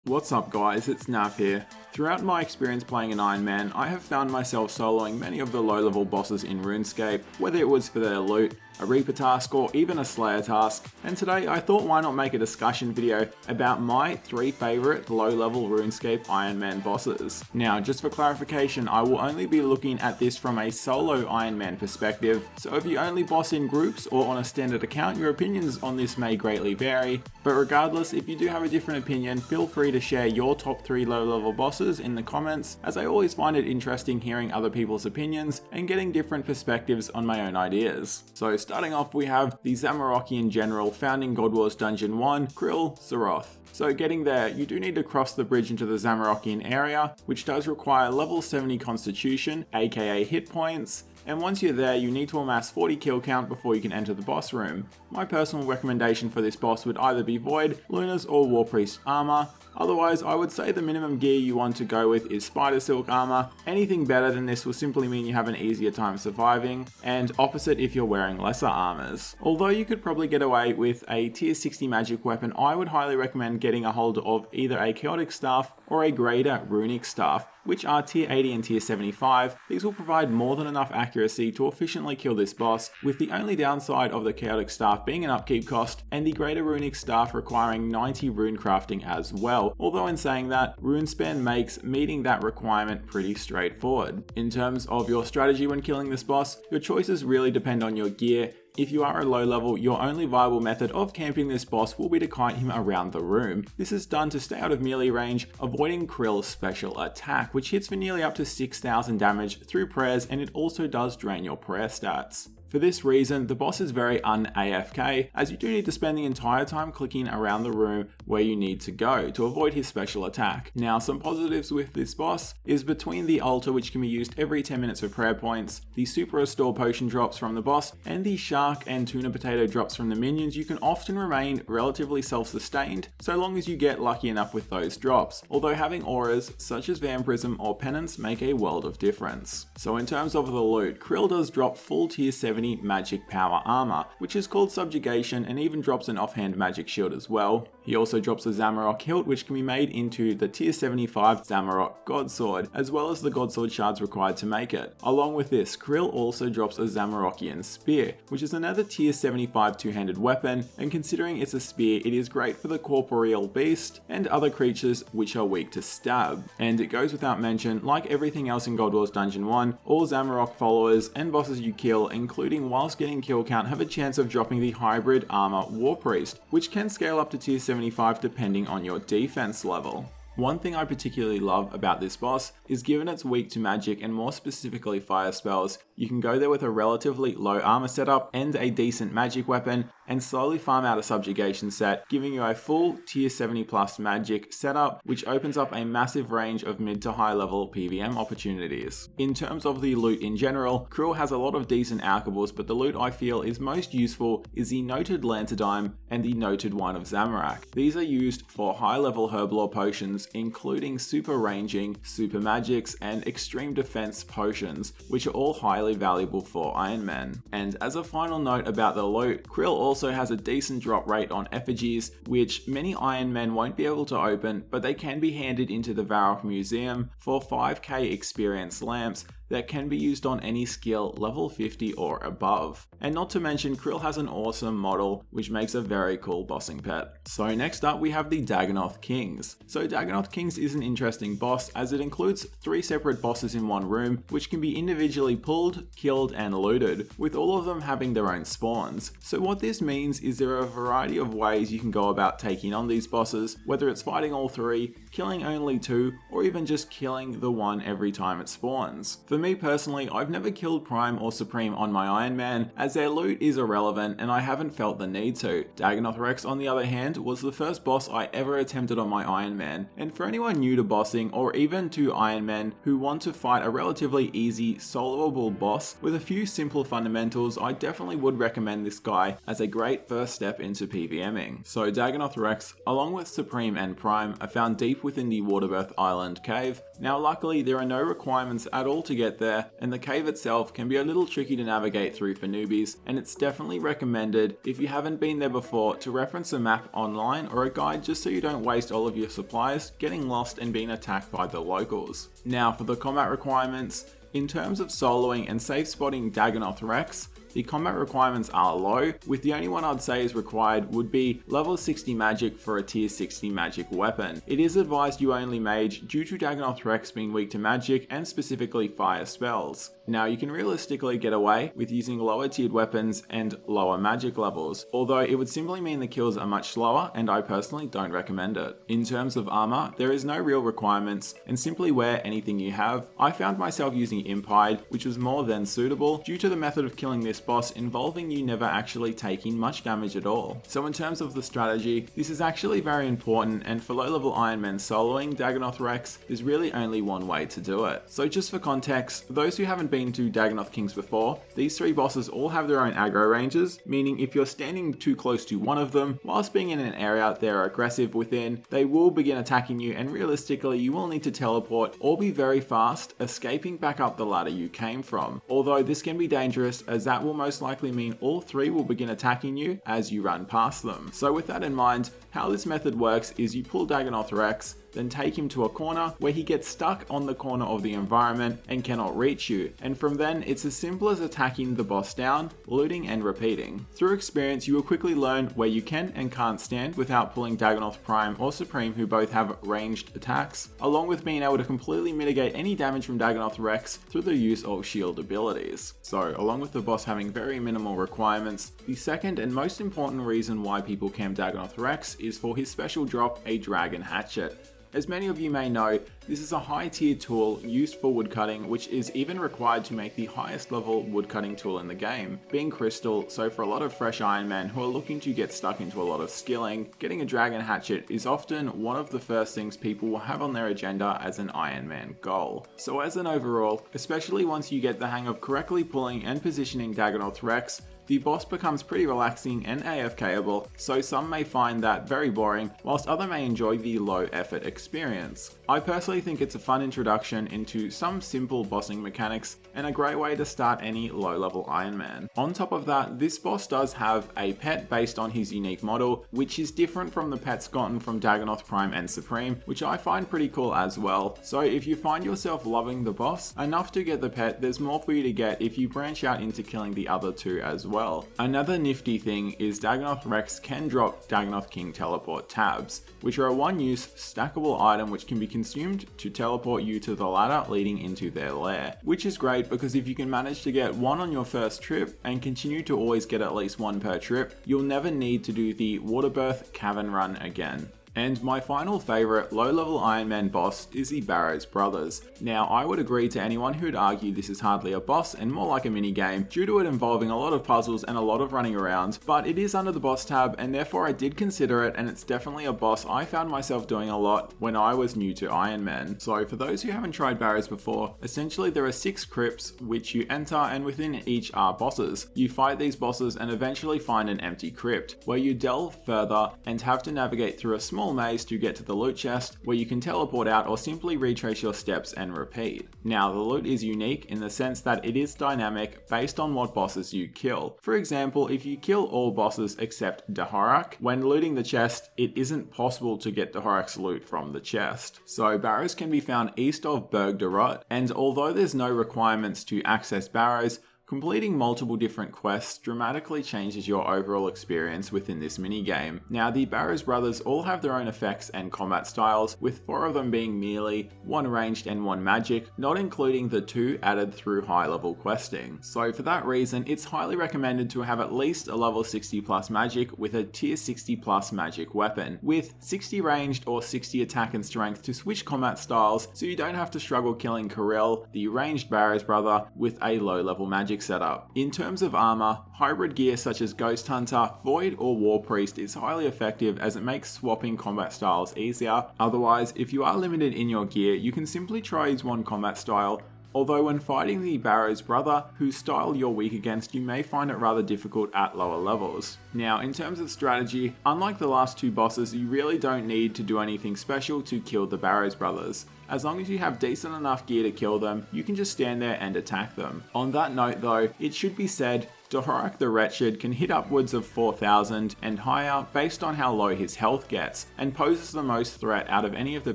What's up guys, it's Nav here. Throughout my experience playing an Ironman, I have found myself soloing many of the low level bosses in Runescape, whether it was for their loot, a Reaper task, or even a Slayer task, and today I thought why not make a discussion video about my 3 favourite low level Runescape Ironman bosses. Now just for clarification, I will only be looking at this from a solo Ironman perspective, so if you only boss in groups or on a standard account, your opinions on this may greatly vary, but regardless, if you do have a different opinion, feel free to share your top 3 low level bosses in the comments, as I always find it interesting hearing other people's opinions and getting different perspectives on my own ideas. So starting off, we have the Zamorakian general found in God Wars Dungeon 1, Krill Seroff. So getting there, you do need to cross the bridge into the Zamorakian area, which does require level 70 constitution, aka hit points, and once you're there, you need to amass 40 kill count before you can enter the boss room. My personal recommendation for this boss would either be Void, Luna's, or War Priest armor. Otherwise, I would say the minimum gear you want to go with is Spider Silk armor. Anything better than this will simply mean you have an easier time surviving, and opposite if you're wearing lesser armors. Although you could probably get away with a tier 60 magic weapon, I would highly recommend getting a hold of either a Chaotic Staff or a Greater Runic Staff, which are tier 80 and tier 75. These will provide more than enough accuracy to efficiently kill this boss, with the only downside of the Chaotic Staff being an upkeep cost and the Greater Runic Staff requiring 90 rune crafting as well, although in saying that, Runespan makes meeting that requirement pretty straightforward. In terms of your strategy when killing this boss, your choices really depend on your gear. If you are a low level, your only viable method of camping this boss will be to kite him around the room. This is done to stay out of melee range, avoiding Krill's special attack, which hits for nearly up to 6,000 damage through prayers, and it also does drain your prayer stats. For this reason, the boss is very un-AFK, as you do need to spend the entire time clicking around the room where you need to go to avoid his special attack. Now, some positives with this boss is between the altar, which can be used every 10 minutes for prayer points, the super restore potion drops from the boss, and the shark and tuna potato drops from the minions, you can often remain relatively self-sustained, so long as you get lucky enough with those drops, although having auras such as Vampirism or Penance make a world of difference. So in terms of the loot, Krill does drop full tier 70 magic power armor, which is called subjugation, and even drops an offhand magic shield as well. He also drops a Zamorak hilt, which can be made into the tier 75 Zamorak Godsword, as well as the Godsword shards required to make it. Along with this, Krill also drops a Zamorakian spear, which is another tier 75 two-handed weapon, and considering it's a spear, it is great for the corporeal beast and other creatures which are weak to stab. And it goes without mention, like everything else in God Wars Dungeon 1, all Zamorak followers and bosses you kill, including whilst getting kill count, have a chance of dropping the hybrid armor War Priest, which can scale up to tier 75 depending on your defense level. One thing I particularly love about this boss is given it's weak to magic and more specifically fire spells, you can go there with a relatively low armor setup and a decent magic weapon and slowly farm out a subjugation set, giving you a full tier 70 plus magic setup, which opens up a massive range of mid to high level PvM opportunities. In terms of the loot in general, Krill has a lot of decent alchables, but the loot I feel is most useful is the noted Lantadime and the noted Wine of Zamorak. These are used for high level herblore potions, including super ranging, super magics, and extreme defense potions, which are all highly valuable for Ironmen. And as a final note about the loot, Krill also has a decent drop rate on effigies, which many Ironmen won't be able to open, but they can be handed into the Varrock Museum for 5k experience lamps that can be used on any skill level 50 or above. And not to mention, Krill has an awesome model, which makes a very cool bossing pet. So next up, we have the Dagon Arthur Kings. So Dagon Arthur Kings is an interesting boss, as it includes 3 separate bosses in one room, which can be individually pulled, killed, and looted, with all of them having their own spawns. So what this means is there are a variety of ways you can go about taking on these bosses, whether it's fighting all 3, killing only 2, or even just killing the one every time it spawns. For me personally, I've never killed Prime or Supreme on my Ironman, as their loot is irrelevant and I haven't felt the need to. Dagon Arthur X, on the other hand, was the first boss I ever attempted on my Ironman, and for anyone new to bossing or even to Ironmen who want to fight a relatively easy, soloable boss with a few simple fundamentals, I definitely would recommend this guy as a great first step into PvMing. So Dagon Arthur X, along with Supreme and Prime, are found deep within the Waterbirth Island cave. Now luckily there are no requirements at all to get get there, and the cave itself can be a little tricky to navigate through for newbies, and it's definitely recommended, if you haven't been there before, to reference a map online or a guide just so you don't waste all of your supplies getting lost and being attacked by the locals. Now for the combat requirements, in terms of soloing and safe spotting Dagon Arthur X, the combat requirements are low, with the only one I'd say is required would be level 60 magic for a tier 60 magic weapon. It is advised you only mage due to Dagon Arthur X being weak to magic and specifically fire spells. Now you can realistically get away with using lower tiered weapons and lower magic levels, although it would simply mean the kills are much slower and I personally don't recommend it. In terms of armor, there is no real requirements and simply wear anything you have. I found myself using Impide, which was more than suitable due to the method of killing this boss involving you never actually taking much damage at all. So in terms of the strategy, this is actually very important, and for low level Ironmen soloing Dagon Arthur X, there's really only one way to do it. So just for context, those who haven't been to Dagon Kings before, these three bosses all have their own aggro ranges, meaning if you're standing too close to one of them, whilst being in an area they're aggressive within, they will begin attacking you, and realistically you will need to teleport or be very fast, escaping back up the ladder you came from. Although this can be dangerous, as that will most likely mean all three will begin attacking you as you run past them. So with that in mind, how this method works is you pull Dagon Arthur X, then take him to a corner where he gets stuck on the corner of the environment and cannot reach you, and from then it's as simple as attacking the boss down, looting and repeating. Through experience you will quickly learn where you can and can't stand without pulling Dagonoth Prime or Supreme, who both have ranged attacks, along with being able to completely mitigate any damage from Dagonoth Rex through the use of shield abilities. So along with the boss having very minimal requirements, the second and most important reason why people camp Dagonoth Rex is for his special drop, a Dragon Hatchet. As many of you may know, this is a high tier tool used for woodcutting, which is even required to make the highest level woodcutting tool in the game, being crystal. So for a lot of fresh Ironmen who are looking to get stuck into a lot of skilling, getting a Dragon Hatchet is often one of the first things people will have on their agenda as an Ironman goal. So as an overall, especially once you get the hang of correctly pulling and positioning Dagonoth Rex, the boss becomes pretty relaxing and AFKable, so some may find that very boring, whilst others may enjoy the low effort experience. I personally think it's a fun introduction into some simple bossing mechanics and a great way to start any low level Ironman. On top of that, this boss does have a pet based on his unique model, which is different from the pets gotten from Dagonoth Prime and Supreme, which I find pretty cool as well. So if you find yourself loving the boss enough to get the pet, there's more for you to get if you branch out into killing the other two as well. Another nifty thing is Dagonoth Rex can drop Dagonoth King teleport tabs, which are a one-use stackable item which can be consumed to teleport you to the ladder leading into their lair, which is great because if you can manage to get one on your first trip and continue to always get at least one per trip, you'll never need to do the water birth cavern run again. And my final favourite low-level Ironman boss is the Eva Rhodes Brothers. Now, I would agree to anyone who'd argue this is hardly a boss and more like a mini-game, due to it involving a lot of puzzles and a lot of running around, but it is under the boss tab and therefore I did consider it, and it's definitely a boss I found myself doing a lot when I was new to Ironman. So for those who haven't tried barrows before, essentially there are 6 crypts which you enter, and within each are bosses. You fight these bosses and eventually find an empty crypt, where you delve further and have to navigate through a small maze to get to the loot chest, where you can teleport out or simply retrace your steps and repeat. Now the loot is unique in the sense that it is dynamic based on what bosses you kill. For example, if you kill all bosses except Dahorak, when looting the chest it isn't possible to get Dahorak's loot from the chest. So barrows can be found east of Bergderot, and although there's no requirements to access barrows, completing multiple different quests dramatically changes your overall experience within this minigame. Now, the Eva Rhodes Brothers all have their own effects and combat styles, with 4 of them being melee, 1 ranged and 1 magic, not including the 2 added through high level questing. So for that reason, it's highly recommended to have at least a level 60 plus magic with a tier 60 plus magic weapon, with 60 ranged or 60 attack and strength to switch combat styles, so you don't have to struggle killing Krill, the ranged Eva Rhodes brother, with a low level magic setup. In terms of armor, hybrid gear such as Ghost Hunter, Void or War Priest is highly effective as it makes swapping combat styles easier. Otherwise, if you are limited in your gear, you can simply try use one combat style, although when fighting the Barrow's brother, whose style you're weak against, you may find it rather difficult at lower levels. Now, in terms of strategy, unlike the last two bosses, you really don't need to do anything special to kill the Barrow's brothers. As long as you have decent enough gear to kill them, you can just stand there and attack them. On that note though, it should be said, Dagon the Wretched can hit upwards of 4,000 and higher based on how low his health gets, and poses the most threat out of any of the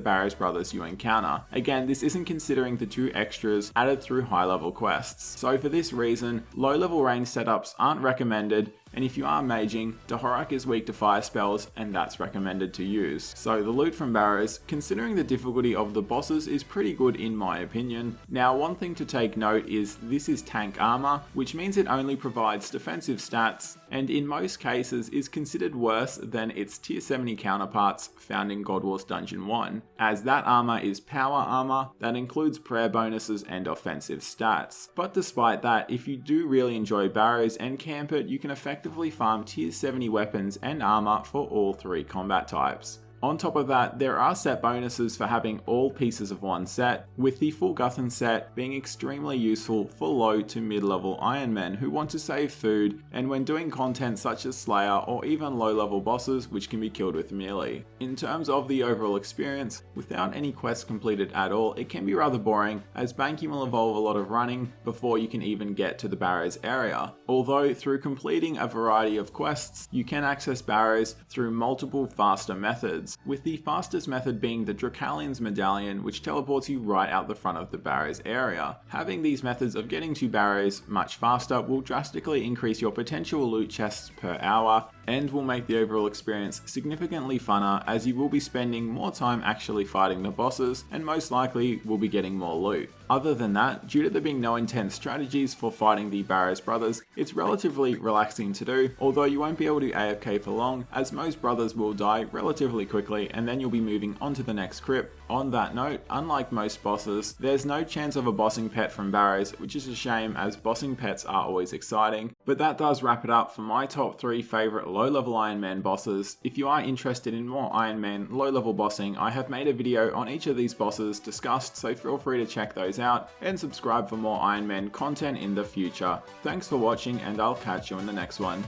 Barrow's brothers you encounter. Again, this isn't considering the 2 extras added through high level quests. So for this reason, low level range setups aren't recommended, and if you are maging, Dagon is weak to fire spells, and that's recommended to use. So the loot from Barrows, considering the difficulty of the bosses, is pretty good in my opinion. Now, one thing to take note is this is tank armor, which means it only provides defensive stats, and in most cases is considered worse than its tier 70 counterparts found in God Wars Dungeon 1, as that armor is power armor that includes prayer bonuses and offensive stats. But despite that, if you do really enjoy Barrows and camp it, you can effectively farm tier 70 weapons and armor for all 3 combat types. On top of that, there are set bonuses for having all pieces of one set, with the full Guthan set being extremely useful for low to mid-level Ironmen who want to save food, and when doing content such as Slayer or even low-level bosses which can be killed with melee. In terms of the overall experience, without any quests completed at all, it can be rather boring, as banking will involve a lot of running before you can even get to the Barrows area. Although through completing a variety of quests, you can access Barrows through multiple faster methods, with the fastest method being the Dracalian's Medallion, which teleports you right out the front of the Barrows area. Having these methods of getting to Barrows much faster will drastically increase your potential loot chests per hour, and will make the overall experience significantly funner, as you will be spending more time actually fighting the bosses, and most likely will be getting more loot. Other than that, due to there being no intense strategies for fighting the Barrows brothers, it's relatively relaxing to do, although you won't be able to AFK for long, as most brothers will die relatively quickly and then you'll be moving on to the next crypt. On that note, unlike most bosses, there's no chance of a bossing pet from Barrows, which is a shame as bossing pets are always exciting. But that does wrap it up for my top 3 favourite low-level Ironman bosses. If you are interested in more Ironman low-level bossing, I have made a video on each of these bosses discussed, so feel free to check those out and subscribe for more Ironman content in the future. Thanks for watching, and I'll catch you in the next one.